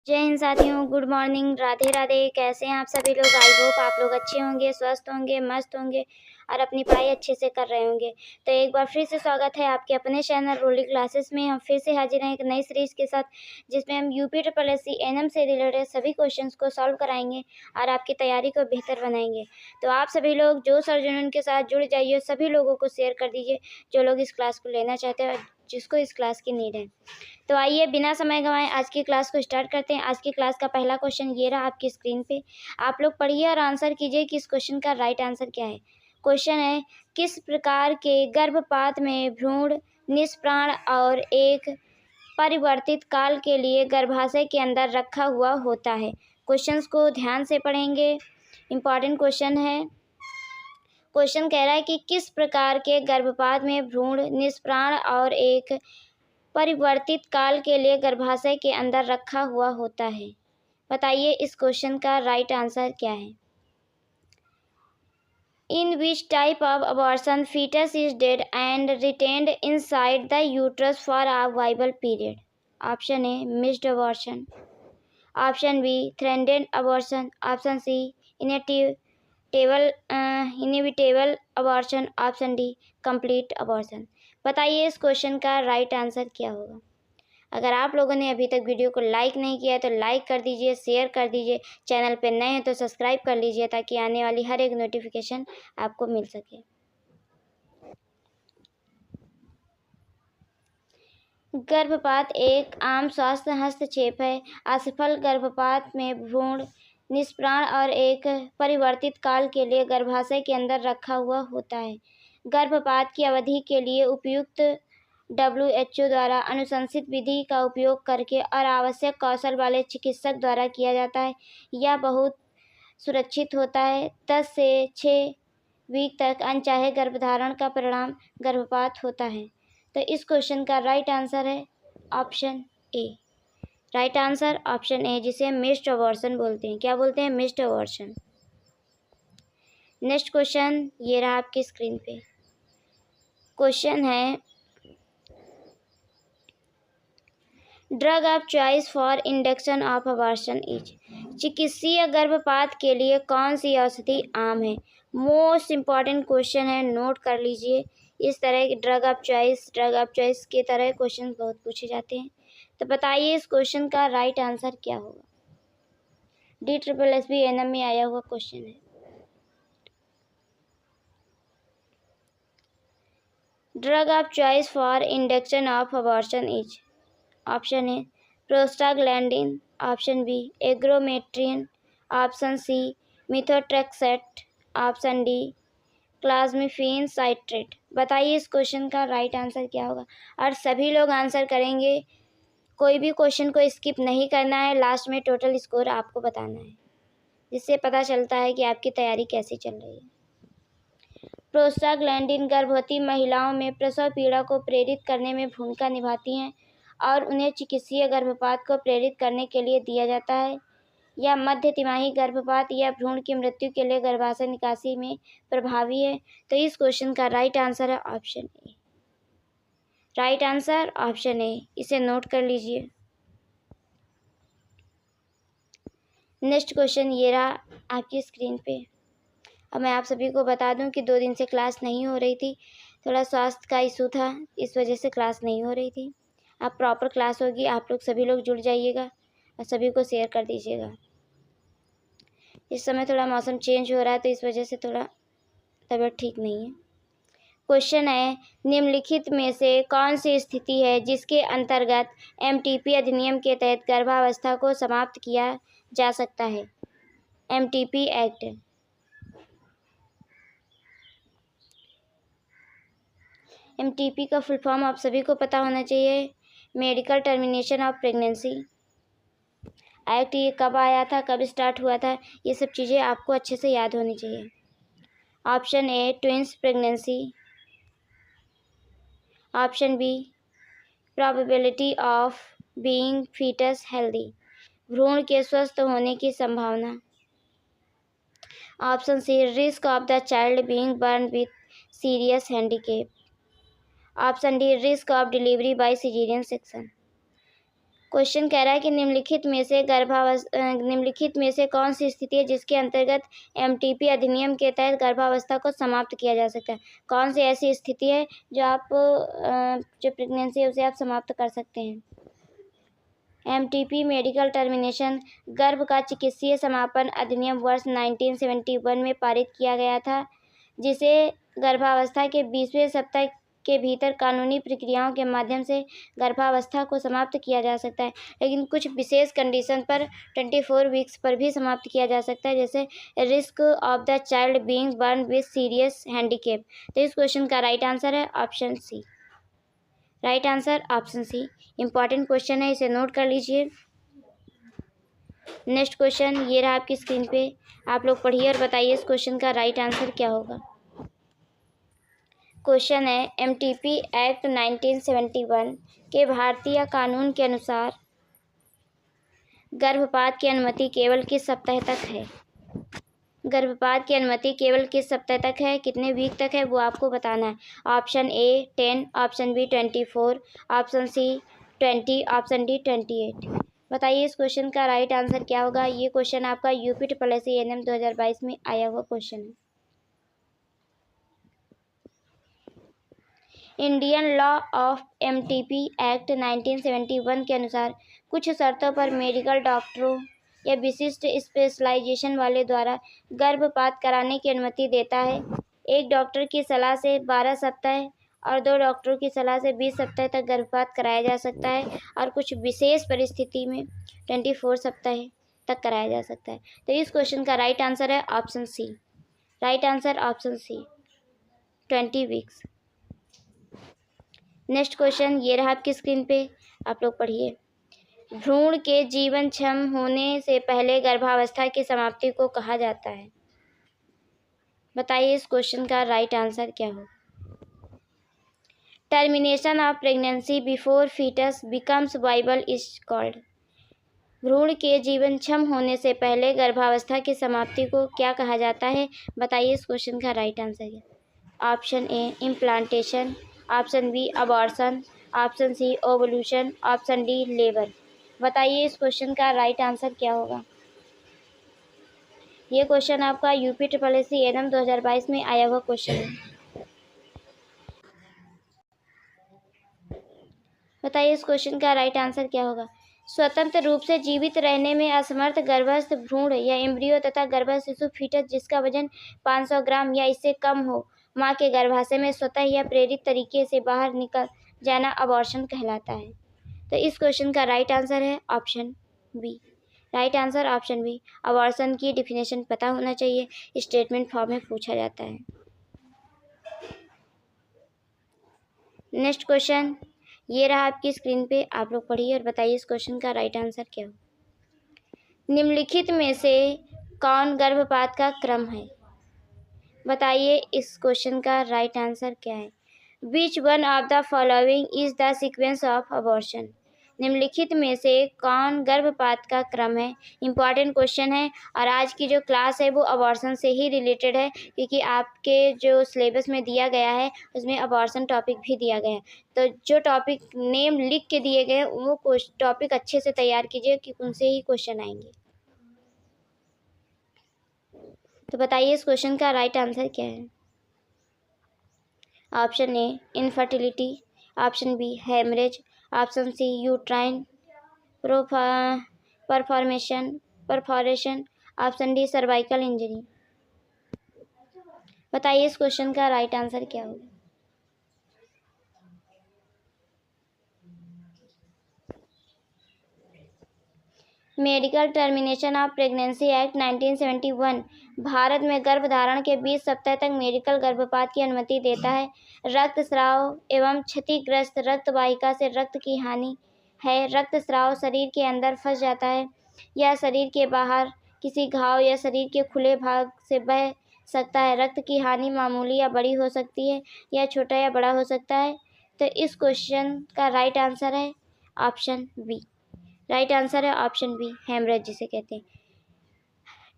जय हिंद साथियों, good morning, Radhe Radhe. कैसे हैं आप सभी लोग? आई होप आप लोग अच्छे होंगे, स्वस्थ होंगे, मस्त होंगे और अपनी पढ़ाई अच्छे से कर रहे होंगे। तो एक बार फिर से स्वागत है आपके अपने चैनल रोली क्लासेस में। हम फिर से हाजिर हैं एक नई सीरीज के साथ, जिसमें हम UP triple S C NM से रिलेटेड सभी क्वेश्चंस को सॉल्व कराएंगे और आपकी तैयारी को बेहतर बनाएंगे। तो आप सभी लोग जो सर्जन के साथ जुड़ जाइए, सभी लोगों को शेयर कर दीजिए जो लोग इस क्लास को लेना चाहते हैं और जिसको इस क्लास की नीड है। तो आइए बिना समय गंवाए आज की क्लास को स्टार्ट करते हैं। आज की क्लास का पहला क्वेश्चन ये रहा आपकी स्क्रीन पे। आप लोग पढ़िए और आंसर कीजिए कि इस क्वेश्चन का राइट आंसर क्या है। क्वेश्चन है, किस प्रकार के गर्भपात में भ्रूण निष्प्राण और एक परिवर्तित काल के लिए गर्भाशय के अंदर रखा हुआ होता है। क्वेश्चंस को ध्यान से पढ़ेंगे, इंपॉर्टेंट क्वेश्चन है। क्वेश्चन कह रहा है कि किस प्रकार के गर्भपात में भ्रूण निष्प्राण और एक परिवर्तित काल के लिए गर्भाशय के अंदर रखा हुआ होता है। बताइए इस क्वेश्चन का राइट आंसर क्या है। In which type of abortion fetus is dead and retained inside the uterus for a viable period? Option A missed abortion, option B threatened abortion, option C inevitable abortion, option D complete abortion. बताइए इस question का right answer क्या होगा। अगर आप लोगों ने अभी तक वीडियो को लाइक नहीं किया है तो लाइक कर दीजिए, शेयर कर दीजिए, चैनल पे नए हैं तो सब्सक्राइब कर लीजिए ताकि आने वाली हर एक नोटिफिकेशन आपको मिल सके। गर्भपात एक आम स्वास्थ्य हस्तक्षेप है। असफल गर्भपात में भ्रूण निष्प्राण और एक परिवर्तित काल के लिए गर्भाशय के अंदर रखा हुआ होता है। गर्भपात की अवधि के लिए उपयुक्त WHO द्वारा अनुशंसित विधि का उपयोग करके और आवश्यक कौशल वाले चिकित्सक द्वारा किया जाता है। यह बहुत सुरक्षित होता है। 10 से 6 वीक तक अनचाहे गर्भधारण का परिणाम गर्भपात होता है। तो इस क्वेश्चन का राइट आंसर है option A. Right answer option ए, जिसे मिस्ड अबॉर्शन बोलते हैं। क्या बोलते हैं? Missed abortion. नेक्स्ट क्वेश्चन ये रहा आपकी स्क्रीन पे। क्वेश्चन है, drug of choice for induction of abortion is? चिकित्सीय गर्भपात के लिए कौन सी औषधि आम है? मोस्ट इम्पॉर्टेंट क्वेश्चन है, नोट कर लीजिए। इस तरह की ड्रग ऑफ चॉइस के तरह क्वेश्चन बहुत पूछे जाते हैं। तो बताइए इस क्वेश्चन का राइट आंसर क्या होगा। DSSB एनएम में आया हुआ क्वेश्चन है। Drug of choice for induction of abortion is? Option A prostaglandin, option B ergometrine, option C methotrexate, option D clomiphene citrate. बताइए इस क्वेश्चन का राइट आंसर क्या होगा। और सभी लोग आंसर करेंगे, कोई भी क्वेश्चन को स्किप नहीं करना है। लास्ट में टोटल स्कोर आपको बताना है, जिससे पता चलता है कि आपकी तैयारी कैसी चल रही है। प्रोस्टाग्लैंडिन गर्भवती महिलाओं में प्रसव पीड़ा को प्रेरित करने में भूमिका निभाती हैं और उन्हें चिकित्सीय गर्भपात को प्रेरित करने के लिए दिया जाता है। यह मध्य तिमाही गर्भपात या भ्रूण की मृत्यु के लिए गर्भाशय निकासी में प्रभावी है। तो इस क्वेश्चन का राइट आंसर है option A. Right answer option ए, इसे नोट कर लीजिए। नेक्स्ट क्वेश्चन ये रहा आपकी स्क्रीन पे। अब मैं आप सभी को बता दूं कि 2 दिन से क्लास नहीं हो रही थी, थोड़ा स्वास्थ्य का इशू था, इस वजह से क्लास नहीं हो रही थी। अब प्रॉपर क्लास होगी, आप लोग सभी लोग जुड़ जाइएगा और सभी को शेयर कर दीजिएगा। इस समय थोड़ा मौसम चेंज हो रहा है तो इस वजह से थोड़ा तबीयत ठीक नहीं है। क्वेश्चन है, निम्नलिखित में से कौन सी स्थिति है जिसके अंतर्गत MTP अधिनियम के तहत गर्भावस्था को समाप्त किया जा सकता है? MTP act. MTP का फुल फॉर्म आप सभी को पता होना चाहिए, medical termination of pregnancy act. ये कब आया था, कब स्टार्ट हुआ था, ये सब चीज़ें आपको अच्छे से याद होनी चाहिए। Option A twins pregnancy, option B probability of being fetus healthy, भ्रूण के स्वस्थ होने की संभावना, option C risk of the child being born with serious handicap, option D risk of delivery by caesarean section. Question कह रहा है कि निम्नलिखित में से कौन सी स्थिति है जिसके अंतर्गत एमटीपी अधिनियम के तहत गर्भावस्था को समाप्त किया जा सकता है। कौन सी ऐसी स्थिति है जो प्रेगनेंसी है उसे आप समाप्त कर सकते हैं। एमटीपी मेडिकल टर्मिनेशन गर्भ का चिकित्सीय समापन अधिनियम वर्ष 1971 में पारित किया गया था, जिसे गर्भावस्था के 20वें सप्ताह के भीतर कानूनी प्रक्रियाओं के माध्यम से गर्भावस्था को समाप्त किया जा सकता है, लेकिन कुछ विशेष कंडीशन पर 24 वीक्स पर भी समाप्त किया जा सकता है, जैसे risk of the child being born with serious handicap. तो इस क्वेश्चन का राइट आंसर है option C. Right answer option C. Important question है, इसे नोट कर लीजिए। नेक्स्ट क्वेश्चन ये रहा आपकी स्क्रीन पे, आप लोग पढ़िए और बताइए इस क्वेश्चन का राइट आंसर क्या होगा। क्वेश्चन है एमटीपी एक्ट 1971 के भारतीय कानून के अनुसार गर्भपात की अनुमति केवल किस सप्ताह तक है। गर्भपात की अनुमति केवल किस सप्ताह तक है, कितने वीक तक है, वो आपको बताना है। Option A 10, option B 24, option C 20, option D 28। बताइए इस क्वेश्चन का राइट आंसर क्या होगा। ये क्वेश्चन आपका यूपी ट्रिपल एनएम 2022 में आया हुआ क्वेश्चन है। Indian law of MTP act 1971 के अनुसार कुछ शर्तों पर मेडिकल डॉक्टरों या विशिष्ट स्पेशलाइजेशन वाले द्वारा गर्भपात कराने की अनुमति देता है। एक डॉक्टर की सलाह से 12 सप्ताह और 2 डॉक्टरों की सलाह से 20 सप्ताह तक गर्भपात कराया जा सकता है, और कुछ विशेष परिस्थिति में 24 सप्ताह तक कराया जा सकता है। तो इस क्वेश्चन का राइट आंसर है option C. Right answer option C, 20 weeks. Next question ये रहा आपकी स्क्रीन पे, आप लोग पढ़िए। भ्रूण के जीवनक्षम होने से पहले गर्भावस्था की समाप्ति को कहा जाता है। बताइए इस क्वेश्चन का राइट आंसर क्या हो। Termination of pregnancy before fetus becomes viable is called. भ्रूण के जीवनक्षम होने से पहले गर्भावस्था की समाप्ति को क्या कहा जाता है। बताइए इस क्वेश्चन का राइट आंसर क्या। Option A implantation, option B abortion, option C ovulation, option D labour. बताइए इस क्वेश्चन का राइट आंसर क्या होगा। ये क्वेश्चन आपका यूपी ट्रिपल एनएम 2022 में आया हुआ क्वेश्चन है। बताइए इस क्वेश्चन का राइट आंसर क्या होगा। स्वतंत्र रूप से जीवित रहने में असमर्थ गर्भस्थ भ्रूण या एम्ब्रियो तथा गर्भस्थ शिशु फीटस जिसका वजन 500 ग्राम या इससे कम हो, माँ के गर्भाशय में स्वतः या प्रेरित तरीके से बाहर निकल जाना अबॉर्शन कहलाता है। तो इस क्वेश्चन का राइट आंसर है option B. Right answer option B. Abortion की डिफिनेशन पता होना चाहिए, स्टेटमेंट फॉर्म में पूछा जाता है। नेक्स्ट क्वेश्चन ये रहा आपकी स्क्रीन पे, आप लोग पढ़िए और बताइए इस क्वेश्चन का राइट आंसर क्या हो। निम्नलिखित में से कौन गर्भपात का क्रम है। बताइए इस क्वेश्चन का राइट आंसर क्या है। Which one of the following is the sequence of abortion. निम्नलिखित में से कौन गर्भपात का क्रम है। इंपॉर्टेंट क्वेश्चन है, और आज की जो क्लास है वो अबॉर्शन से ही रिलेटेड है, क्योंकि आपके जो सिलेबस में दिया गया है उसमें अबॉर्शन टॉपिक भी दिया गया है। तो जो टॉपिक नेम लिख के दिए गए वो टॉपिक अच्छे से तैयार कीजिए, कि उनसे ही क्वेश्चन आएंगे। तो बताइए इस क्वेश्चन का राइट आंसर क्या है। Option A infertility, option B haemorrhage, option C uterine perforation, option D cervical injury. बताइए इस क्वेश्चन का राइट आंसर क्या होगा। Medical termination of pregnancy act 1971 Bharat में गर्भधारण के 20 सप्ताह तक मेडिकल गर्भपात की अनुमति देता है। रक्तस्राव एवं क्षतिग्रस्त रक्त वाहिका से रक्त की हानि है। रक्तस्राव शरीर के अंदर फंस जाता है या शरीर के बाहर किसी घाव या शरीर के खुले भाग से बह सकता है। रक्त की हानि मामूली या बड़ी हो सकती है, या छोटा या बड़ा हो सकता है। तो इस क्वेश्चन का राइट आंसर है ऑप्शन बी। राइट आंसर है ऑप्शन बी, हेमरेज जिसे कहते हैं।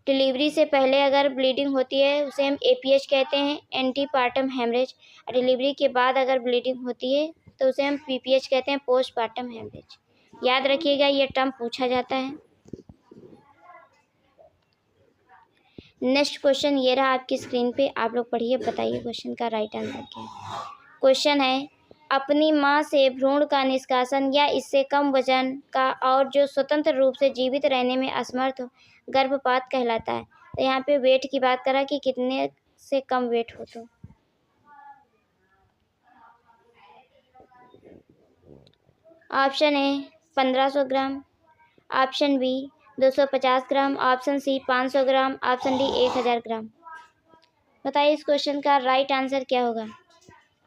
डिलीवरी से पहले अगर ब्लीडिंग होती है उसे हम एपीएच कहते हैं, एंटीपार्टम हेमरेज। डिलीवरी के बाद अगर ब्लीडिंग होती है तो उसे हम पीपीएच कहते हैं, पोस्टपार्टम हेमरेज। याद रखिएगा, ये टर्म पूछा जाता है। नेक्स्ट क्वेश्चन ये रहा आपकी स्क्रीन पे, आप लोग पढ़िए, बताइए क्वेश्चन का राइट आंसर क्या है। क्वेश्चन है, अपनी मां से भ्रूण का निष्कासन या इससे कम वजन का और जो स्वतंत्र रूप से जीवित रहने में असमर्थ हो गर्भपात कहलाता है। तो यहाँ पे वेट की बात करा कि कितने से कम वेट हो। तो option A 1500 gram, option B 250 gram, option C 500 gram, option D 1000 gram. बताइए इस क्वेश्चन का राइट आंसर क्या होगा।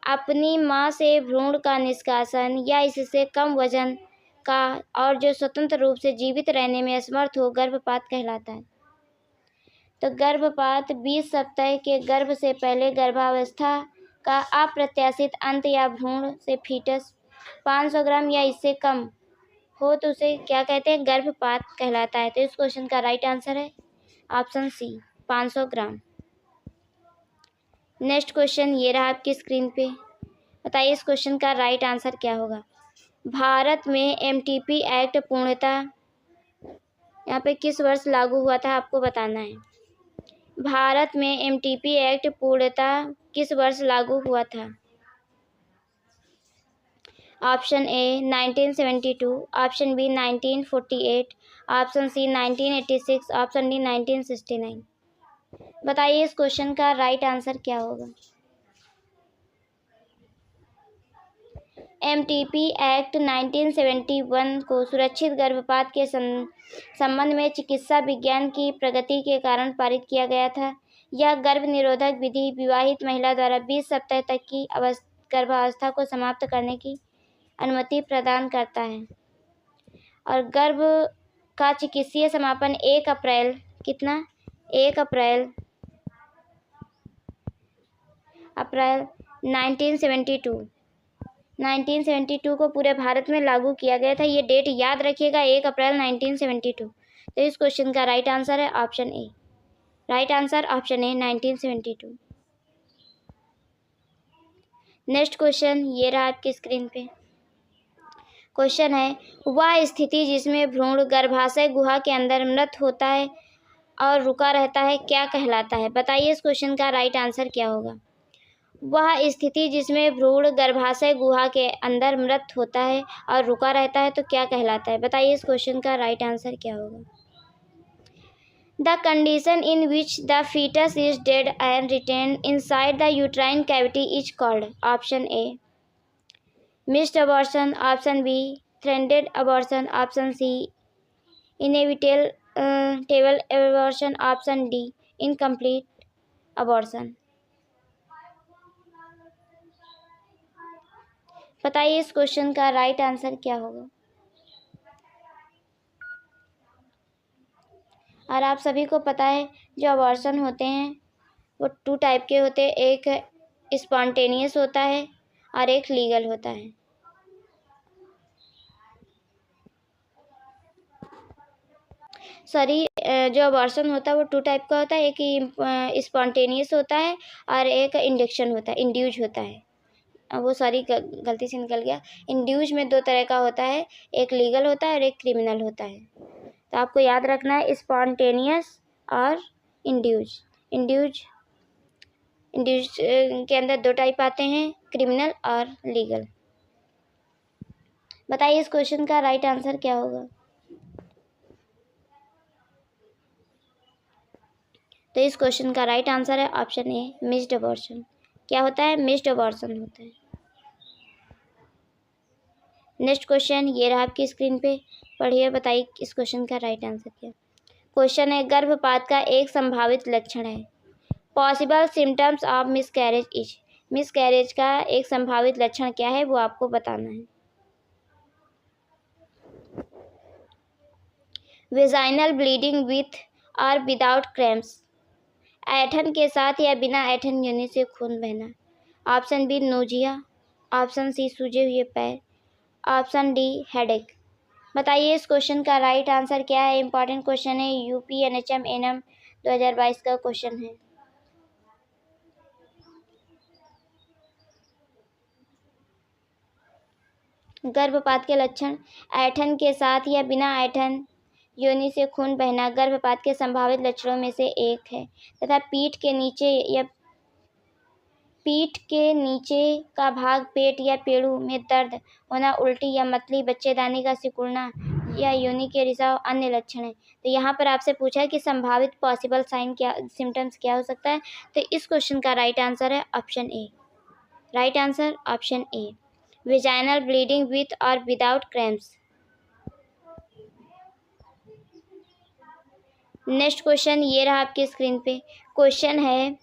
अपनी मां से भ्रूण का निष्कासन या इससे कम वजन का और जो स्वतंत्र रूप से जीवित रहने में असमर्थ हो गर्भपात कहलाता है। तो गर्भपात 20 सप्ताह के गर्भ से पहले गर्भावस्था का अप्रत्याशित अंत या भ्रूण से फीटस 500 ग्राम या इससे कम हो तो उसे क्या कहते हैं, गर्भपात कहलाता है। तो इस क्वेश्चन का राइट आंसर है option C 500 gram. Next question ये रहा आपकी स्क्रीन पे, बताइए इस क्वेश्चन का राइट आंसर क्या होगा। भारत में एमटीपी एक्ट पूर्णतः यहाँ पे किस वर्ष लागू हुआ था आपको बताना है। भारत में एमटीपी एक्ट पूर्णतः किस वर्ष लागू हुआ था। Option A 1972, option B 1948, option C 1986, option D 1969। बताइए इस क्वेश्चन का राइट आंसर क्या होगा। एमटीपी एक्ट 1971 को सुरक्षित गर्भपात के संबंध में चिकित्सा विज्ञान की प्रगति के कारण पारित किया गया था। यह गर्भ निरोधक विधि विवाहित महिला द्वारा 20 सप्ताह तक की गर्भावस्था को समाप्त करने की अनुमति प्रदान करता है और गर्भ का चिकित्सीय समापन 1 अप्रैल 1972 को पूरे भारत में लागू किया गया था। ये डेट याद रखिएगा, 1 अप्रैल 1972। तो इस क्वेश्चन का राइट आंसर है option A. Right answer option A 1972। Next question ये रहा आपकी स्क्रीन पे। क्वेश्चन है, वह स्थिति जिसमें भ्रूण गर्भाशय गुहा के अंदर मृत होता है और रुका रहता है क्या कहलाता है। बताइए इस क्वेश्चन का राइट आंसर क्या होगा। वह स्थिति जिसमें भ्रूण गर्भाशय गुहा के अंदर मृत होता है और रुका रहता है तो क्या कहलाता है। बताइए इस क्वेश्चन का राइट आंसर क्या होगा। The condition in which the fetus is dead and retained inside the uterine cavity is called. Option A missed abortion, option B threatened abortion, option C inevitable abortion, option D incomplete abortion. बताइए इस question का right answer क्या होगा। और आप सभी को पता है जो अबॉर्शन होते हैं वो 2 टाइप के होते हैं, एक स्पॉन्टेनियस होता है और एक लीगल होता है। सॉरी, जो अबॉर्शन होता है वो 2 टाइप का होता है, एक स्पॉन्टेनियस होता है और एक इंडक्शन होता है, इंड्यूज होता है। वो सॉरी गलती से निकल गया। इंड्यूज में 2 तरह का होता है, एक लीगल होता है और एक क्रिमिनल होता है। तो आपको याद रखना है स्पॉन्टेनियस और इंड्यूज। इंड्यूज के अंदर 2 टाइप आते हैं, क्रिमिनल और लीगल। बताइए इस क्वेश्चन का राइट आंसर क्या होगा। तो इस क्वेश्चन का राइट आंसर है ऑप्शन ए मिस्ड अबॉर्शन। क्या होता है, मिस्ड अबॉर्शन होता है। नेक्स्ट क्वेश्चन ये रहा आपकी स्क्रीन पे, पढ़िए, बताइए इस क्वेश्चन का राइट आंसर क्या। क्वेश्चन है, गर्भपात का एक संभावित लक्षण है। Possible symptoms of miscarriage is. Miscarriage का एक संभावित लक्षण क्या है वो आपको बताना है। वेजाइनल ब्लीडिंग विथ और विदाउट क्रैम्प्स, ऐंठन के साथ या बिना ऐंठन योनि से खून बहना, option B nausea, option C सूजे हुए पैर, ऑप्शन डी हेडेक। बताइए इस क्वेश्चन का राइट आंसर क्या है। इंपॉर्टेंट क्वेश्चन है, यूपी एनएचएम एनएम 2022 का क्वेश्चन है। गर्भपात के लक्षण, ऐंठन के साथ या बिना ऐंठन योनि से खून बहना गर्भपात के संभावित लक्षणों में से एक है तथा पीठ के नीचे का भाग, पेट या पेड़ू में दर्द होना, उल्टी या मतली, बच्चेदानी का सिकुड़ना या योनि के रिसाव अन्य लक्षण है। तो यहाँ पर आपसे पूछा है कि संभावित पॉसिबल साइन क्या, सिम्टम्स क्या हो सकता है। तो इस क्वेश्चन का राइट आंसर है option A. Right answer option A, vaginal bleeding with और विदाउट क्रैम्प्स। नेक्स्ट क्वेश्चन ये रहा आपकी स्क्रीन पे। क्वेश्चन है,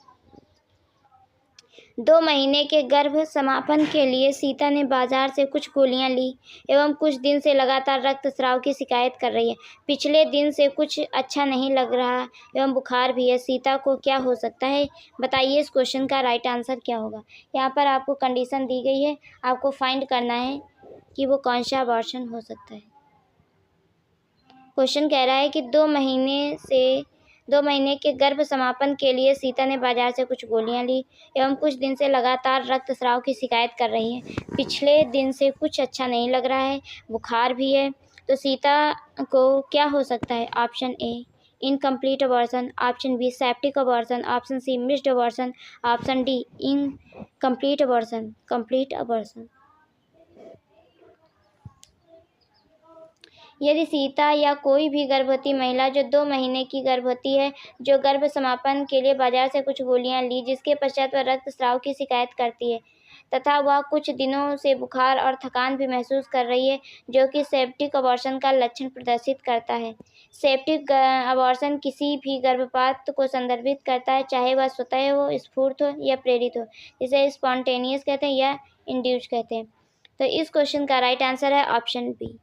2 महीने के गर्भ समापन के लिए सीता ने बाजार से कुछ गोलियां ली एवं कुछ दिन से लगातार रक्तस्राव की शिकायत कर रही है। पिछले दिन से कुछ अच्छा नहीं लग रहा एवं बुखार भी है। सीता को क्या हो सकता है? बताइए इस क्वेश्चन का राइट आंसर क्या होगा। यहाँ पर आपको कंडीशन दी गई है, आपको फाइंड करना है कि वो कौन सा अबॉर्शन हो सकता है। क्वेश्चन कह रहा है कि 2 महीने के गर्भ समापन के लिए सीता ने बाजार से कुछ गोलियां ली एवं कुछ दिन से लगातार रक्तस्राव की शिकायत कर रही है। पिछले दिन से कुछ अच्छा नहीं लग रहा है, बुखार भी है। तो सीता को क्या हो सकता है? Option A, incomplete abortion, option B, septic abortion, option C, missed abortion, option D, incomplete abortion, complete abortion. यदि सीता या कोई भी गर्भवती महिला जो 2 महीने की गर्भवती है, जो गर्भ समापन के लिए बाजार से कुछ गोलियां ली, जिसके पश्चात वह रक्तस्राव की शिकायत करती है तथा वह कुछ दिनों से बुखार और थकान भी महसूस कर रही है, जो कि सेप्टिक अबॉर्शन का लक्षण प्रदर्शित करता है। सेप्टिक अबॉर्शन किसी भी गर्भपात को संदर्भित करता है, चाहे वह स्वतः हो, स्फूर्त हो या प्रेरित हो, जिसे स्पॉन्टेनियस कहते हैं या इंड्यूस कहते हैं। तो इस क्वेश्चन का राइट आंसर है option B.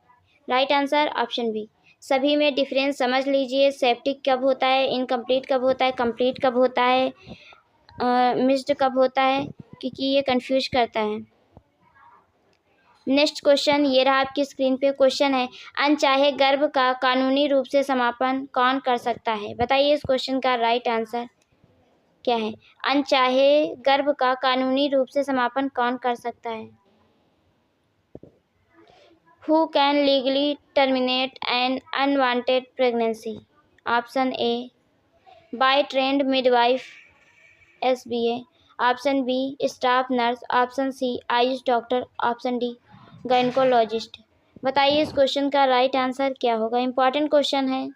Right answer option B. सभी में डिफरेंस समझ लीजिए, सेप्टिक कब होता है, इनकम्प्लीट कब होता है, कंप्लीट कब होता है, मिस्ड कब होता है, क्योंकि ये कंफ्यूज करता है। नेक्स्ट क्वेश्चन ये रहा आपकी स्क्रीन पे। क्वेश्चन है, अनचाहे गर्भ का कानूनी रूप से समापन कौन कर सकता है? बताइए इस क्वेश्चन का राइट आंसर क्या है। अनचाहे गर्भ का कानूनी रूप से समापन कौन कर सकता है? Who can legally terminate an unwanted pregnancy? Option A, by trained midwife SBA. Option B, staff nurse. Option C, Ayush doctor. Option D, gynaecologist. बताइए इस क्वेश्चन का राइट आंसर क्या होगा। इम्पॉर्टेंट क्वेश्चन है,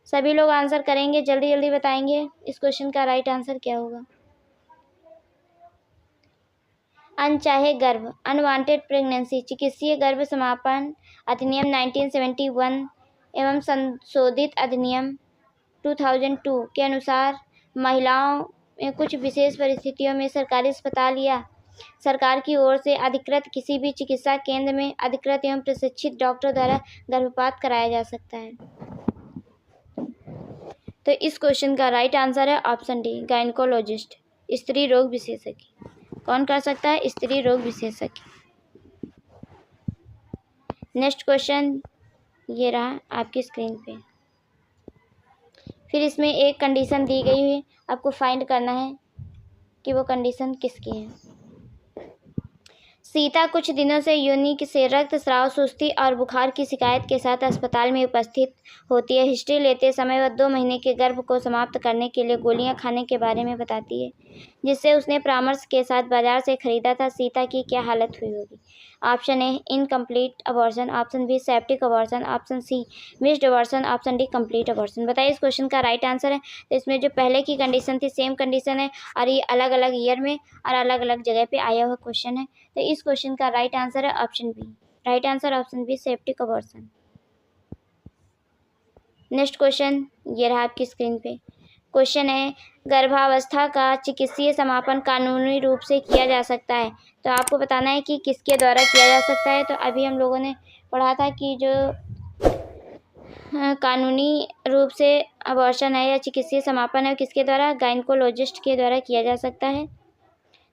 सभी लोग आंसर करेंगे, जल्दी जल्दी बताएंगे इस क्वेश्चन का राइट आंसर क्या होगा। अनचाहे गर्भ, अनवांटेड प्रेगनेंसी, चिकित्सीय गर्भ समापन अधिनियम 1971 एवं संशोधित अधिनियम 2002 के अनुसार महिलाओं में कुछ विशेष परिस्थितियों में सरकारी अस्पताल या सरकार की ओर से अधिकृत किसी भी चिकित्सा केंद्र में अधिकृत एवं प्रशिक्षित डॉक्टर द्वारा गर्भपात कराया जा सकता है। तो इस क्वेश्चन का राइट आंसर है ऑप्शन डी, गायनकोलॉजिस्ट, स्त्री रोग विशेषज्ञ। कौन कर सकता है? स्त्री रोग विशेषज्ञ। नेक्स्ट क्वेश्चन ये रहा आपकी स्क्रीन पे। फिर इसमें एक कंडीशन दी गई है, आपको फाइंड करना है कि वो कंडीशन किसकी है। सीता कुछ दिनों से योनि से रक्तस्राव, सुस्ती और बुखार की शिकायत के साथ अस्पताल में उपस्थित होती है। हिस्ट्री लेते समय वह 2 महीने के गर्भ को समाप्त करने के लिए गोलियां खाने के बारे में बताती है, जिससे उसने परामर्श के साथ बाजार से खरीदा था। सीता की क्या हालत हुई होगी? Option A, incomplete abortion, option B, septic abortion, option C, missed abortion, option D, complete abortion. बताइए इस क्वेश्चन का राइट आंसर है। तो इसमें जो पहले की कंडीशन थी सेम कंडीशन है और ये अलग अलग ईयर में और अलग अलग जगह पे आया हुआ क्वेश्चन है। तो इस क्वेश्चन का राइट आंसर है option B. Right answer option B, septic abortion. Next question ये रहा आपकी स्क्रीन पे। क्वेश्चन है, गर्भावस्था का चिकित्सीय समापन कानूनी रूप से किया जा सकता है। तो आपको बताना है कि किसके द्वारा किया जा सकता है। तो अभी हम लोगों ने पढ़ा था कि जो कानूनी रूप से अबॉर्शन है या चिकित्सीय समापन है किसके द्वारा? गायनकोलॉजिस्ट के द्वारा किया जा सकता है।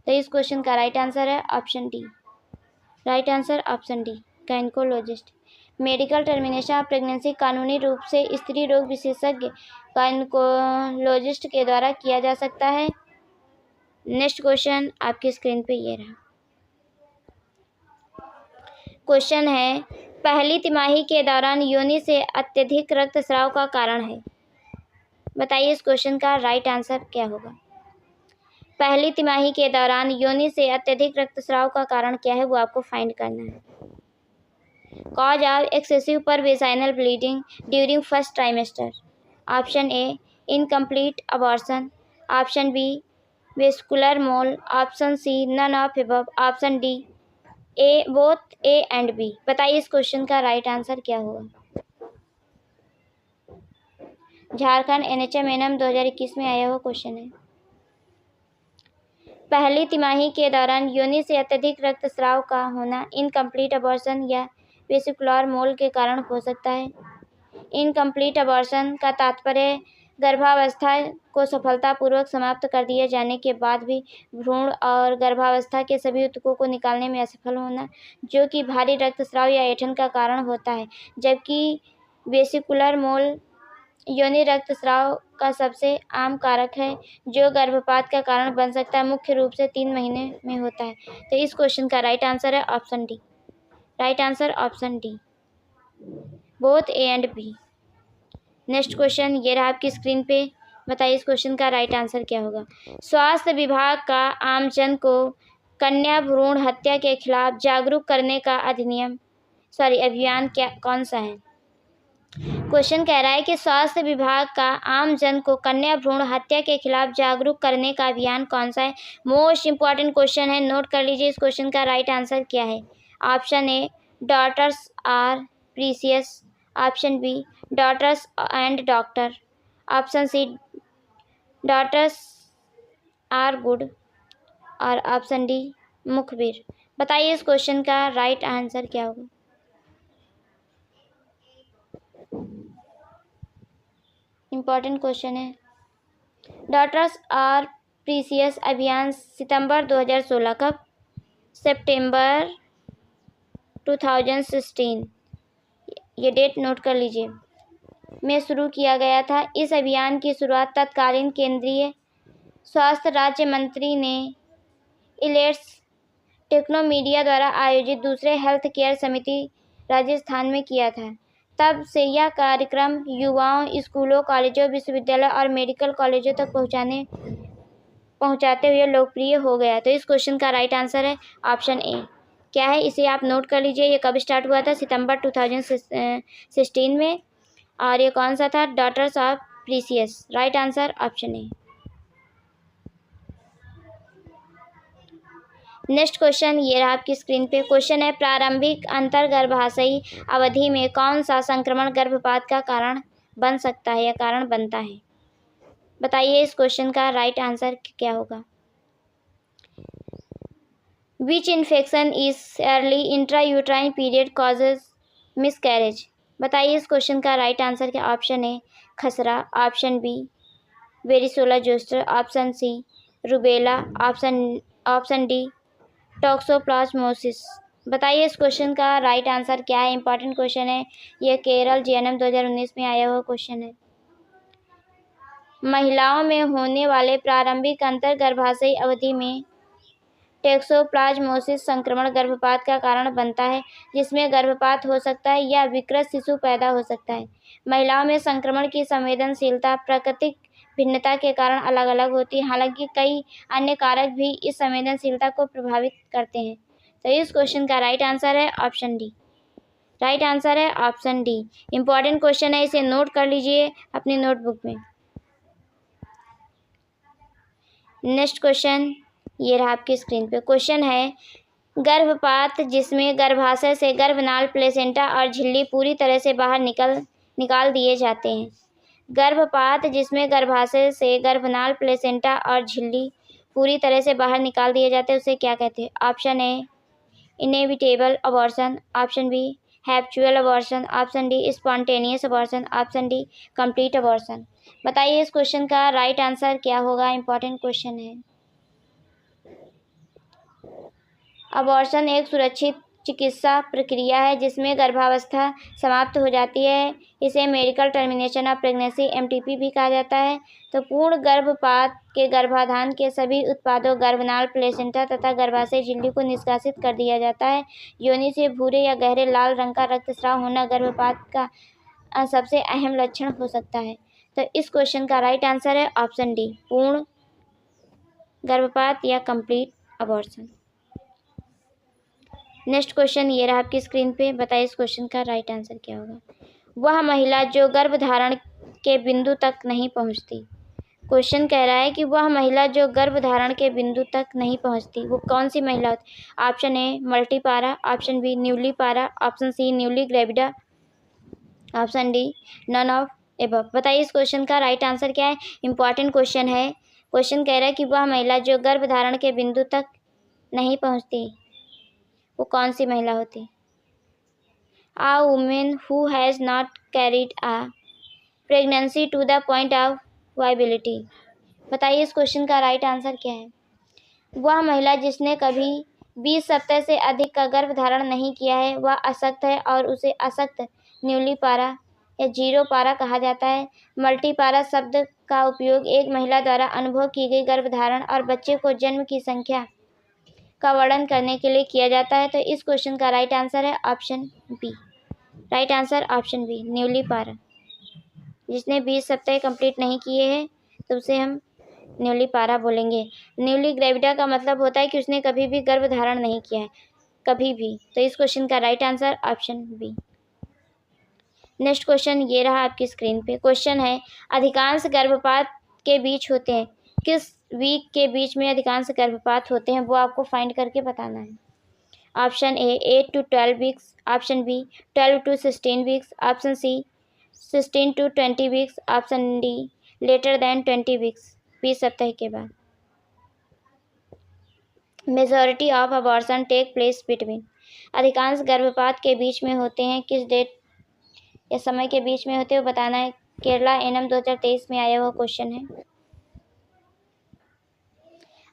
तो इस क्वेश्चन का राइट आंसर है option D. Right answer option D, gynaecologist. Medical termination of pregnancy कानूनी रूप से स्त्री रोग विशेषज्ञ गायनकोलॉजिस्ट के द्वारा किया जा सकता है। नेक्स्ट क्वेश्चन आपकी स्क्रीन पे ये रहा। क्वेश्चन है, पहली तिमाही के दौरान योनि से अत्यधिक रक्तस्राव का कारण है। बताइए इस क्वेश्चन का राइट आंसर क्या होगा। पहली तिमाही के दौरान योनि से अत्यधिक रक्तस्राव का कारण क्या है, वो आपको फाइंड करना है। Cause of excessive per vaginal bleeding during first trimester. Option A incomplete abortion, option B vesicular mole, option C none of above, option D A both A and B. बताइए इस क्वेश्चन का right answer क्या होगा। Jharkhand NHM 2021 में आया हुआ question है। पहली तिमाही के दौरान योनि से अत्यधिक रक्तस्राव का होना इनकम्प्लीट अबॉर्शन या वेसिकुलर मोल के कारण हो सकता है। इनकम्प्लीट अबॉर्शन का तात्पर्य गर्भावस्था को सफलतापूर्वक समाप्त कर दिए जाने के बाद भी भ्रूण और गर्भावस्था के सभी ऊतकों को निकालने में असफल होना, जो कि भारी रक्तस्राव या ऐंठन का कारण होता है। जबकि वेसिकुलर मोल योनि रक्तस्राव का सबसे आम कारक है, जो गर्भपात का कारण बन सकता है। मुख्य रूप से 3 महीने में होता है। तो इस क्वेश्चन का राइट आंसर है option D. Right answer option D, both A and B. Next question ये रहा आपकी स्क्रीन पे। बताइए इस क्वेश्चन का राइट आंसर क्या होगा। स्वास्थ्य विभाग का आमजन को कन्या भ्रूण हत्या के खिलाफ जागरूक करने का अभियान कौन सा है। क्वेश्चन कह रहा है कि स्वास्थ्य विभाग का आम जन को कन्या भ्रूण हत्या के खिलाफ जागरूक करने का अभियान कौन सा है। मोस्ट इंपॉर्टेंट क्वेश्चन है, नोट कर लीजिए इस क्वेश्चन का राइट आंसर क्या है। Option A daughters are precious, option B daughters and doctor, option C daughters are good और ऑप्शन डी मुखबिर। बताइए इस क्वेश्चन का राइट आंसर क्या होगा। इम्पॉर्टेंट क्वेश्चन है। डॉटर्स आर प्रीसियस अभियान सितंबर 2016 कब, सितंबर 2016, ये डेट नोट कर लीजिए, में शुरू किया गया था। इस अभियान की शुरुआत तत्कालीन केंद्रीय स्वास्थ्य राज्य मंत्री ने इलेट्स टेक्नोमीडिया द्वारा आयोजित दूसरे हेल्थ केयर समिति राजस्थान में किया था। तब से यह कार्यक्रम युवाओं, स्कूलों, कॉलेजों, विश्वविद्यालय और मेडिकल कॉलेजों तक पहुंचाते हुए लोकप्रिय हो गया। तो इस क्वेश्चन का राइट आंसर है ऑप्शन ए। क्या है इसे आप नोट कर लीजिए। ये कब स्टार्ट हुआ था, सितंबर 2016 में, और ये कौन सा था, daughters of precious. Right answer option A. Next question ये रहा आपकी स्क्रीन पे। क्वेश्चन है, प्रारंभिक अंतर्गर्भाशयी अवधि में कौन सा संक्रमण गर्भपात का कारण बन सकता है या कारण बनता है। बताइए इस क्वेश्चन का राइट आंसर क्या होगा। Which infection is early intrauterine period causes miscarriage. बताइए इस क्वेश्चन का राइट आंसर क्या। ऑप्शन ए खसरा, option B varicella zoster, option C rubella, option D toxoplasmosis. बताइए इस क्वेश्चन का राइट आंसर क्या है। इंपॉर्टेंट क्वेश्चन है, यह केरल JNM 2019 में आया हुआ क्वेश्चन है। महिलाओं में होने वाले प्रारंभिक अंतर्गर्भाशयी अवधि में टॉक्सोप्लाज्मोसिस संक्रमण गर्भपात का कारण बनता है, जिसमें गर्भपात हो सकता है या विकृत शिशु पैदा हो सकता है। महिलाओं में संक्रमण की संवेदनशीलता प्राकृतिक भिन्नता के कारण अलग अलग होती है, हालांकि कई अन्य कारक भी इस संवेदनशीलता को प्रभावित करते हैं। तो इस क्वेश्चन का राइट आंसर है ऑप्शन डी। राइट आंसर है ऑप्शन डी। इंपॉर्टेंट क्वेश्चन है, इसे नोट कर लीजिए अपनी नोटबुक में। नेक्स्ट क्वेश्चन ये रहा आपकी स्क्रीन पे। क्वेश्चन है, गर्भपात जिसमें गर्भाशय से गर्भनाल, प्लेसेंटा और झिल्ली पूरी तरह से बाहर निकाल दिए जाते हैं। गर्भपात जिसमें गर्भाशय से गर्भनाल, प्लेसेंटा और झिल्ली पूरी तरह से बाहर निकाल दिए जाते हैं, उसे क्या कहते हैं। Option A inevitable abortion, option B habitual abortion, option D spontaneous abortion, option D complete abortion. बताइए इस क्वेश्चन का राइट आंसर क्या होगा। इंपॉर्टेंट क्वेश्चन है। अबॉर्शन एक सुरक्षित चिकित्सा प्रक्रिया है जिसमें गर्भावस्था समाप्त हो जाती है। इसे medical termination of pregnancy MTP भी कहा जाता है। तो पूर्ण गर्भपात के गर्भाधान के सभी उत्पादों गर्भनाल, प्लेसेंटा तथा गर्भाशय झिल्ली को निष्कासित कर दिया जाता है। योनि से भूरे या गहरे लाल रंग का रक्तस्राव होना गर्भपात का सबसे अहम लक्षण हो सकता है। तो इस क्वेश्चन का राइट आंसर है ऑप्शन डी, पूर्ण गर्भपात या कंप्लीट अबॉर्शन। नेक्स्ट क्वेश्चन ये रहा आपकी स्क्रीन पे। बताइए इस क्वेश्चन का राइट आंसर क्या होगा। वह महिला जो गर्भधारण के बिंदु तक नहीं पहुंचती। क्वेश्चन कह रहा है कि वह महिला जो गर्भधारण के बिंदु तक नहीं पहुंचती वो कौन सी महिला होती। Option A multipara, option B newly पारा, option C nulligravida, option D none of above. बताइए इस क्वेश्चन का राइट आंसर क्या है। इंपॉर्टेंट क्वेश्चन है। क्वेश्चन कह रहा है कि वह महिला जो गर्भधारण के बिंदु तक नहीं पहुंचती वो कौन सी महिला होती। A women who has not carried a pregnancy to the point of viability. बताइए इस क्वेश्चन का राइट आंसर क्या है। वह महिला जिसने कभी 20 सप्ताह से अधिक का गर्भधारण नहीं किया है वह अशक्त है और उसे अशक्त न्यूली पारा या जीरो पारा कहा जाता है। मल्टीपारा शब्द का उपयोग एक महिला द्वारा अनुभव की गई गर्भधारण और बच्चे को जन्म की संख्या का वर्णन करने के लिए किया जाता है। तो इस क्वेश्चन का राइट आंसर है option B. Right answer option B, newly para. जिसने 20 सप्ताह कंप्लीट नहीं किए हैं तो उसे हम न्यूली पारा बोलेंगे। न्यूली ग्रेविडा का मतलब होता है कि उसने कभी भी गर्भधारण नहीं किया है, कभी भी। तो इस क्वेश्चन का right answer option B. Next question ये रहा आपकी स्क्रीन पे। क्वेश्चन है अधिकांश गर्भपात के बीच होते हैं। किस वीक के बीच में अधिकांश गर्भपात होते हैं वो आपको फाइंड करके बताना है। Option A 8 to 12 weeks, option B 12 to 16 weeks, option C 16 to 20 weeks, option D later than 20 weeks, 20 सप्ताह के बाद। Majority of abortion take place between. अधिकांश गर्भपात के बीच में होते हैं, किस डेट या समय के बीच में होते हैं वो बताना है। केरला एनएम 2023 में आया हुआ क्वेश्चन है।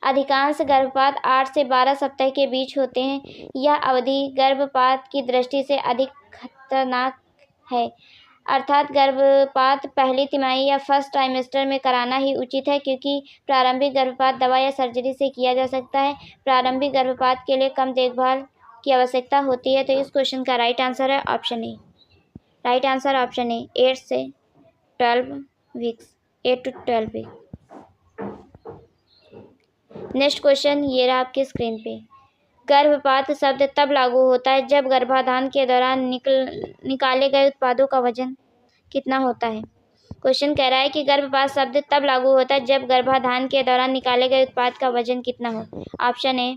अधिकांश गर्भपात 8 से 12 सप्ताह के बीच होते हैं। यह अवधि गर्भपात की दृष्टि से अधिक खतरनाक है, अर्थात गर्भपात पहली तिमाही या फर्स्ट ट्राइमेस्टर में कराना ही उचित है क्योंकि प्रारंभिक गर्भपात दवा या सर्जरी से किया जा सकता है। प्रारंभिक गर्भपात के लिए कम देखभाल की आवश्यकता होती है। तो इस क्वेश्चन का राइट आंसर है option A. Right answer option A 8 से 12 weeks, 8 to 12 week. Next question ये रहा आपकी स्क्रीन पे। गर्भपात शब्द तब लागू होता है जब गर्भाधान के दौरान निकाले गए उत्पादों का वजन कितना होता है। क्वेश्चन कह रहा है कि गर्भपात शब्द तब लागू होता है जब गर्भाधान के दौरान निकाले गए उत्पाद का वजन कितना हो। Option A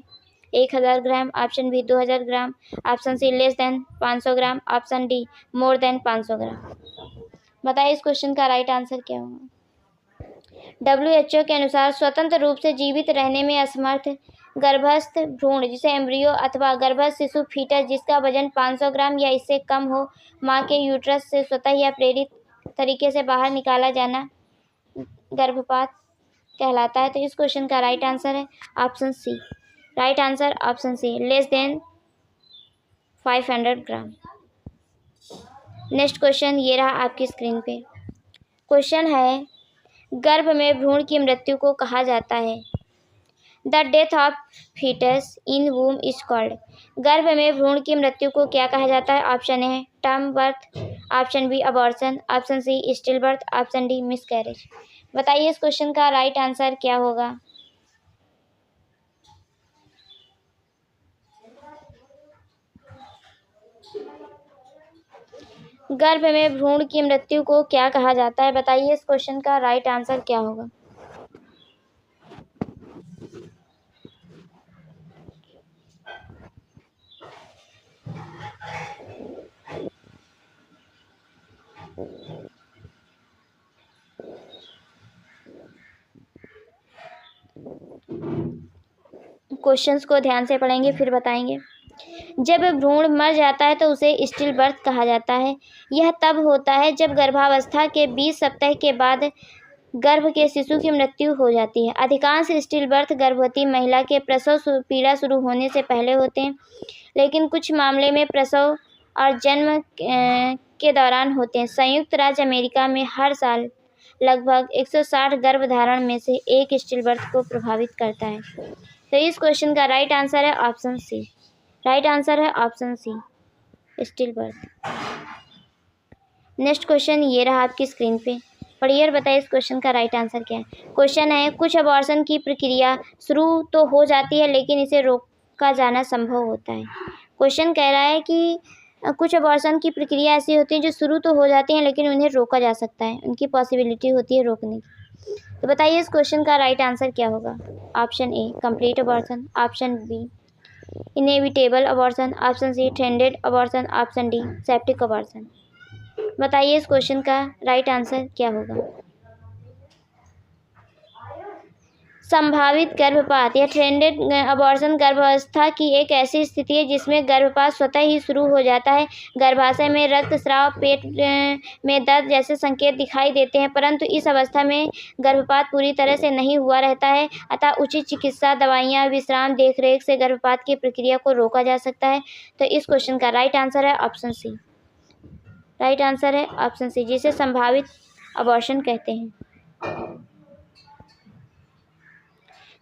1000 gram, option B 2000 gram, option C less than 500 gram, option D more than 500 gram. बताइए इस क्वेश्चन का राइट आंसर क्या होगा। WHO के अनुसार स्वतंत्र रूप से जीवित रहने में असमर्थ गर्भस्थ भ्रूण जिसे एम्ब्रियो अथवा गर्भस्थ शिशु फीटस जिसका वजन 500 ग्राम या इससे कम हो मां के यूट्रस से स्वतः या प्रेरित तरीके से बाहर निकाला जाना गर्भपात कहलाता है। तो इस क्वेश्चन का राइट आंसर है option C. Right answer option C, less than 500 gram. Next question ये रहा आपकी स्क्रीन पे। क्वेश्चन है गर्भ में भ्रूण की मृत्यु को कहा जाता है। The death of fetus in womb is called. गर्भ में भ्रूण की मृत्यु को क्या कहा जाता है। Option A term birth, option B abortion, option C still birth, option D miscarriage. बताइए इस क्वेश्चन का राइट आंसर क्या होगा। गर्भ में भ्रूण की मृत्यु को क्या कहा जाता है। बताइए इस क्वेश्चन का राइट आंसर क्या होगा। क्वेश्चंस को ध्यान से पढ़ेंगे फिर बताएंगे। जब भ्रूण मर जाता है तो उसे स्टिल बर्थ कहा जाता है। यह तब होता है जब गर्भावस्था के 20 सप्ताह के बाद गर्भ के शिशु की मृत्यु हो जाती है। अधिकांश स्टिल बर्थ गर्भवती महिला के प्रसव पीड़ा शुरू होने से पहले होते हैं, लेकिन कुछ मामले में प्रसव और जन्म के दौरान होते हैं। संयुक्त राज्य अमेरिका में हर साल लगभग 160 गर्भधारण में से एक स्टिल बर्थ को प्रभावित करता है। तो इस क्वेश्चन का राइट आंसर है ऑप्शन सी। राइट आंसर है option C, still birth. Next question ये रहा आपकी स्क्रीन पे, पढ़िए और बताइए इस क्वेश्चन का राइट आंसर क्या है। क्वेश्चन है, कुछ अबॉर्शन की प्रक्रिया शुरू तो हो जाती है लेकिन इसे रोका जाना संभव होता है। क्वेश्चन कह रहा है कि कुछ अबॉर्शन की प्रक्रिया ऐसी होती है जो शुरू तो हो जाती हैं लेकिन उन्हें रोका जा सकता है, उनकी पॉसिबिलिटी होती है रोकने की। तो बताइए इस क्वेश्चन का राइट आंसर क्या होगा। Option A complete abortion, option B inevitable abortion, option C threatened abortion, option D septic abortion. बताइए इस क्वेश्चन का राइट आंसर क्या होगा। संभावित गर्भपात या ट्रेंडेड अबॉर्शन गर्भावस्था की एक ऐसी स्थिति है जिसमें गर्भपात स्वतः ही शुरू हो जाता है। गर्भाशय में रक्तस्राव, पेट में दर्द जैसे संकेत दिखाई देते हैं, परंतु इस अवस्था में गर्भपात पूरी तरह से नहीं हुआ रहता है। अतः उचित चिकित्सा, दवाइयाँ, विश्राम, देखरेख से गर्भपात की प्रक्रिया को रोका जा सकता है। तो इस क्वेश्चन का राइट आंसर है ऑप्शन सी। राइट आंसर है ऑप्शन सी, जिसे संभावित अबॉर्शन कहते हैं।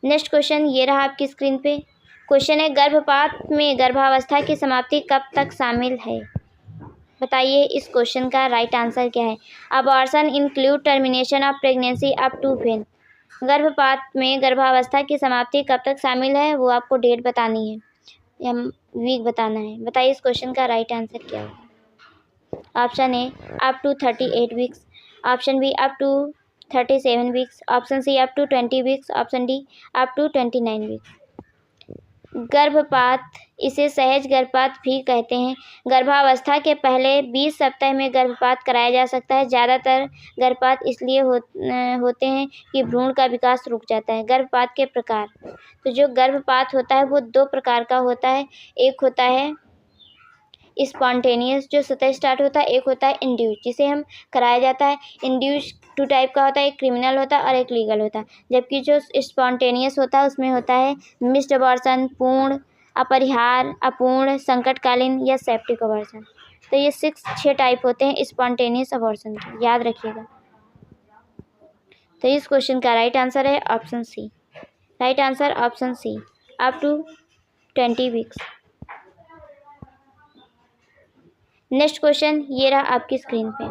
नेक्स्ट क्वेश्चन ये रहा आपकी स्क्रीन पे। क्वेश्चन है, गर्भपात में गर्भावस्था की समाप्ति कब तक शामिल है। बताइए इस क्वेश्चन का राइट आंसर क्या है। Abortion include termination of pregnancy up to when. गर्भपात में गर्भावस्था की समाप्ति कब तक शामिल है, वो आपको डेट बतानी है या वीक बताना है। बताइए इस क्वेश्चन का राइट आंसर क्या है। Option A up to 38 weeks, option B up to 37 weeks, option C up to 20 weeks, option D up to 29 weeks. गर्भपात, इसे सहज गर्भपात भी कहते हैं। गर्भावस्था के पहले 20 सप्ताह में गर्भपात कराया जा सकता है। ज़्यादातर गर्भपात इसलिए होते हैं कि भ्रूण का विकास रुक जाता है। गर्भपात के प्रकार, तो जो गर्भपात होता है वो 2 प्रकार का होता है। एक होता है स्पॉन्टेनियस, जो स्वतः स्टार्ट होता है। एक होता है इंड्यूस, जिसे हम कराया जाता है। इंड्यूस 2 टाइप का होता है, एक क्रिमिनल होता है और एक लीगल होता है। जबकि जो स्पॉन्टेनियस होता है उसमें होता है मिस्ड अबॉर्शन, पूर्ण, अपरिहार्य, अपूर्ण, संकटकालीन या सेप्टिक अबॉर्शन। तो ये 6 टाइप होते हैं स्पॉन्टेनियस अबॉर्शन के, याद रखिएगा। तो इस क्वेश्चन का राइट आंसर है option C. Right answer option C, up to 20 weeks. Next question ये रहा आपकी स्क्रीन पे।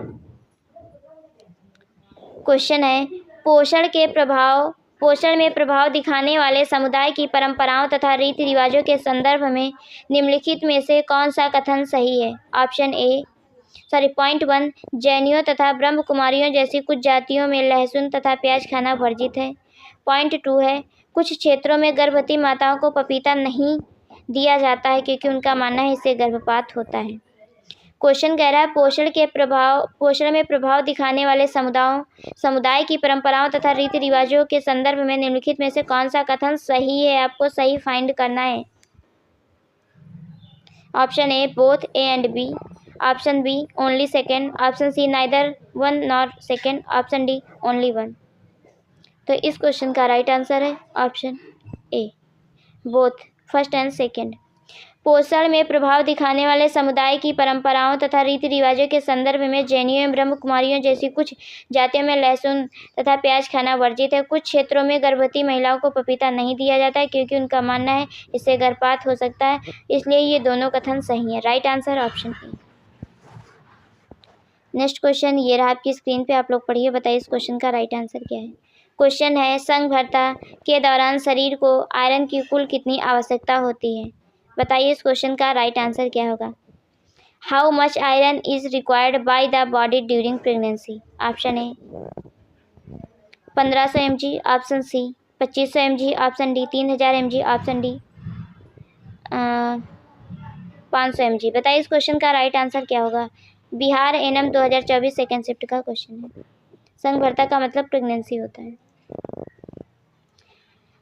क्वेश्चन है, पोषण में प्रभाव दिखाने वाले समुदाय की परंपराओं तथा रीति रिवाजों के संदर्भ में निम्नलिखित में से कौन सा कथन सही है। पॉइंट 1, जैनियों तथा ब्रह्म कुमारियों जैसी कुछ जातियों में लहसुन तथा प्याज खाना वर्जित है। पॉइंट 2 है, कुछ क्षेत्रों में गर्भवती माताओं को पपीता नहीं दिया जाता है क्योंकि उनका मानना है इससे गर्भपात होता है। क्वेश्चन कह रहा है, पोषण में प्रभाव दिखाने वाले समुदाय की परंपराओं तथा रीति रिवाजों के संदर्भ में निम्नलिखित में से कौन सा कथन सही है। आपको सही फाइंड करना है। Option A both A and B, option B only second, option C neither one nor second, option D only one. तो इस क्वेश्चन का राइट आंसर है option A, both, first and second. पोषण में प्रभाव दिखाने वाले समुदाय की परंपराओं तथा रीति रिवाजों के संदर्भ में जैनियों एवं ब्रह्म कुमारियों जैसी कुछ जातियों में लहसुन तथा प्याज खाना वर्जित है। कुछ क्षेत्रों में गर्भवती महिलाओं को पपीता नहीं दिया जाता है क्योंकि उनका मानना है इससे गर्भपात हो सकता है, इसलिए ये दोनों कथन सही है। Right answer option A. Next question ये रहा आपकी स्क्रीन पे, आप लोग पढ़िए, बताइए इस क्वेश्चन का राइट आंसर क्या है। क्वेश्चन है, संघर्ता के दौरान शरीर को आयरन की कुल कितनी आवश्यकता होती है। बताइए इस क्वेश्चन का राइट आंसर क्या होगा। How much iron is required by the body during pregnancy. Option A 1500 mg, option C 2500 mg, option D 3000 mg, option D 500 mg। बताइए इस क्वेश्चन का राइट आंसर क्या होगा। बिहार एनएम 2024 सेकेंड शिफ्ट का question है। संघर्ता का मतलब प्रेगनेंसी होता है।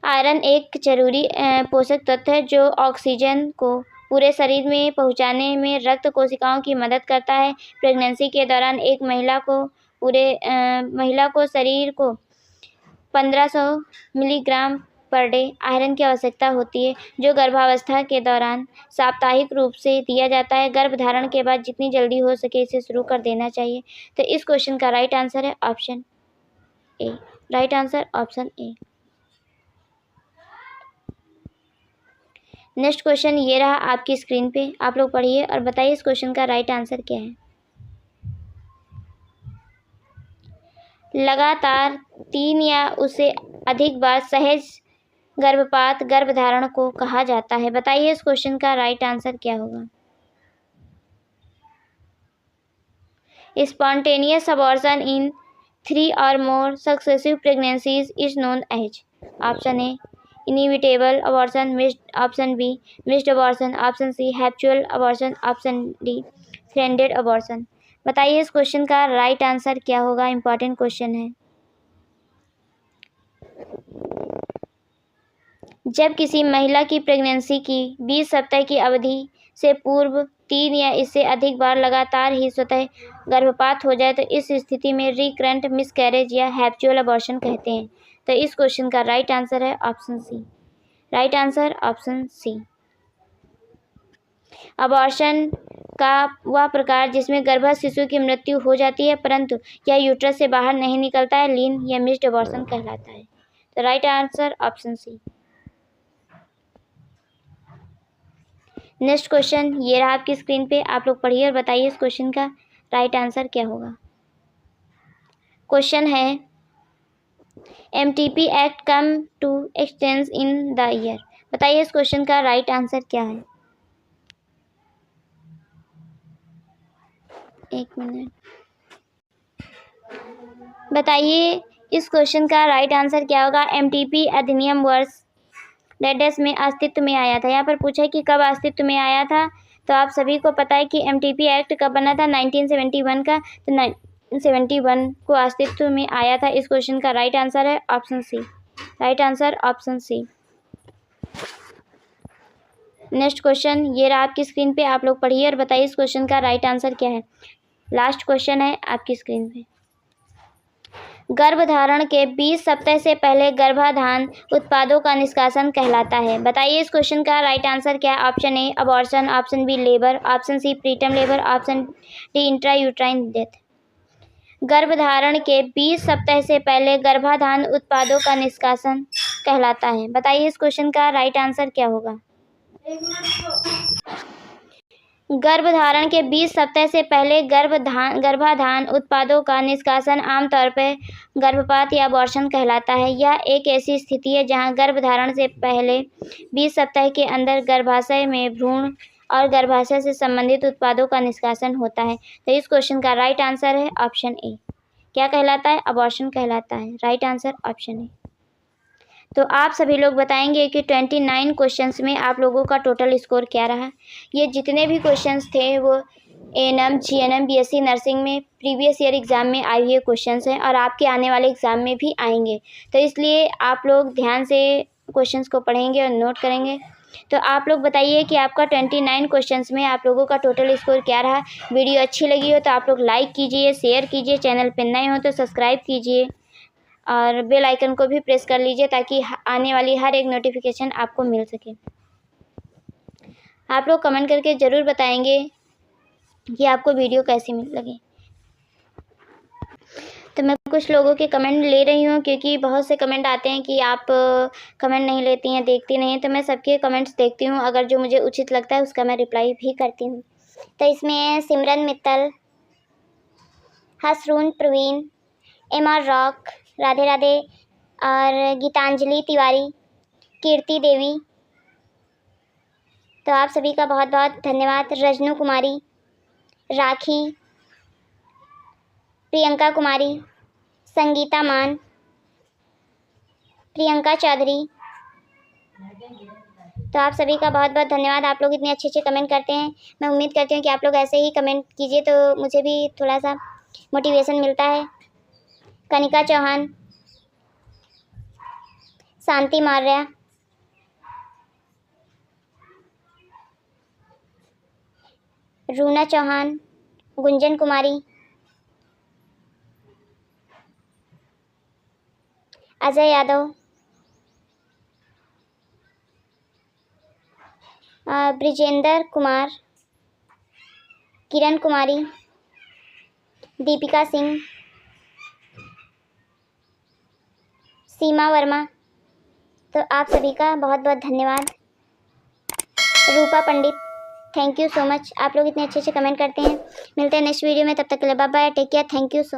आयरन एक जरूरी पोषक तत्व है जो ऑक्सीजन को पूरे शरीर में पहुंचाने में रक्त कोशिकाओं की मदद करता है। प्रेगनेंसी के दौरान एक महिला को शरीर को 1500 मिलीग्राम पर डे आयरन की आवश्यकता होती है, जो गर्भावस्था के दौरान साप्ताहिक रूप से दिया जाता है। गर्भधारण के बाद जितनी जल्दी हो सके इसे शुरू कर देना चाहिए। तो इस क्वेश्चन का राइट आंसर है option A. Right answer option A. Next question ये रहा आपकी स्क्रीन पे, आप लोग पढ़िए और बताइए इस क्वेश्चन का राइट आंसर क्या है। लगातार 3 या उससे अधिक बार सहज गर्भपात गर्भधारण को कहा जाता है। बताइए इस क्वेश्चन का राइट आंसर क्या होगा। Spontaneous abortion in 3 or more successive pregnancies is known as। Option A inevitable abortion, option B missed abortion, option C habitual abortion, option D threatened abortion. बताइए इस क्वेश्चन का राइट आंसर क्या होगा। Important question है। जब किसी महिला की प्रेगनेंसी की 20 सप्ताह की अवधि से पूर्व 3 या इससे अधिक बार लगातार ही स्वतः गर्भपात हो जाए तो इस स्थिति में रिकरेंट मिसकैरेज या हैप्चुअल अबॉर्शन कहते हैं। तो इस क्वेश्चन का राइट आंसर है option C. Right answer option C. Abortion का वह प्रकार जिसमें गर्भस्थ शिशु की मृत्यु हो जाती है परंतु यह यूट्रस से बाहर नहीं निकलता है, लीन या मिस्ड अबॉर्शन कहलाता है। तो right answer option C. Next question ये रहा आपकी स्क्रीन पे, आप लोग पढ़िए और बताइए इस क्वेश्चन का राइट आंसर क्या होगा। क्वेश्चन है MTP act come to existence in the year. बताइए इस क्वेश्चन का राइट आंसर क्या है। एक मिनट, बताइए इस क्वेश्चन का राइट आंसर क्या होगा। MTP अधिनियम वर्ष डेडेस में अस्तित्व में आया था। यहाँ पर पूछा है कि कब अस्तित्व में आया था, तो आप सभी को पता है कि MTP एक्ट कब बना था, 1971 का। तो 1971 को अस्तित्व में आया था। इस क्वेश्चन का राइट आंसर है option C. Right answer option C. Next question ये रहा आपकी स्क्रीन पे, आप लोग पढ़िए और बताइए इस क्वेश्चन का राइट आंसर क्या है। लास्ट क्वेश्चन है आपकी स्क्रीन पे। गर्भधारण के 20 सप्ताह से पहले गर्भाधान उत्पादों का निष्कासन कहलाता है। बताइए इस क्वेश्चन का राइट आंसर क्या है। Option A abortion, option B labour, option C preterm labour, option D intrauterine death. गर्भधारण के 20 सप्ताह से पहले गर्भाधान उत्पादों का निष्कासन कहलाता है। बताइए इस क्वेश्चन का राइट आंसर क्या होगा। गर्भधारण के 20 सप्ताह से पहले गर्भाधान उत्पादों का निष्कासन आमतौर पर गर्भपात या अबॉर्शन कहलाता है। यह एक ऐसी स्थिति है जहां गर्भधारण से पहले 20 सप्ताह के अंदर गर्भाशय में भ्रूण और गर्भाशय से संबंधित उत्पादों का निष्कासन होता है। तो इस क्वेश्चन का राइट आंसर है ऑप्शन ए। क्या कहलाता है, अबॉर्शन कहलाता है। राइट आंसर ऑप्शन ए। तो आप सभी लोग बताएंगे कि 29 क्वेश्चंस में आप लोगों का टोटल स्कोर क्या रहा। ये जितने भी क्वेश्चंस थे वो ANM, GNM, BSc नर्सिंग में प्रीवियस ईयर एग्ज़ाम में आए हुए क्वेश्चंस हैं और आपके आने वाले एग्ज़ाम में भी आएंगे। तो इसलिए आप लोग ध्यान से क्वेश्चंस को पढ़ेंगे और नोट करेंगे। तो आप लोग बताइए कि आपका 29 क्वेश्चंस में आप लोगों का टोटल स्कोर क्या रहा। वीडियो अच्छी लगी हो तो आप लोग लाइक कीजिए, शेयर कीजिए, चैनल पर नए हो तो सब्सक्राइब कीजिए और बेल आइकन को भी प्रेस कर लीजिए ताकि आने वाली हर एक नोटिफिकेशन आपको मिल सके। आप लोग कमेंट करके ज़रूर बताएंगे कि आपको वीडियो कैसी लगी। तो मैं कुछ लोगों के कमेंट ले रही हूँ क्योंकि बहुत से कमेंट आते हैं कि आप कमेंट नहीं लेती हैं, देखती नहीं हैं। तो मैं सबके कमेंट्स देखती हूँ, अगर जो मुझे उचित लगता है उसका मैं रिप्लाई भी करती हूँ। तो इसमें सिमरन मित्तल, हसरून प्रवीण, MR रॉक, राधे राधे और गीतांजलि तिवारी, कीर्ति देवी, तो आप सभी का बहुत बहुत धन्यवाद। रजनू कुमारी, राखी, प्रियंका कुमारी, संगीता मान, प्रियंका चौधरी, तो आप सभी का बहुत बहुत धन्यवाद। आप लोग इतने अच्छे अच्छे कमेंट करते हैं। मैं उम्मीद करती हूँ कि आप लोग ऐसे ही कमेंट कीजिए तो मुझे भी थोड़ा सा मोटिवेशन मिलता है। कनिका चौहान, शांति मौर्य, रूना चौहान, गुंजन कुमारी, अजय यादव, ब्रिजेंद्र कुमार, किरण कुमारी, दीपिका सिंह, सीमा वर्मा। तो आप सभी का बहुत बहुत धन्यवाद। रूपा पंडित, थैंक यू सो मच। आप लोग इतने अच्छे अच्छे कमेंट करते हैं। मिलते हैं नेक्स्ट वीडियो में, तब तक के लिए bye bye, take care, thank you so much.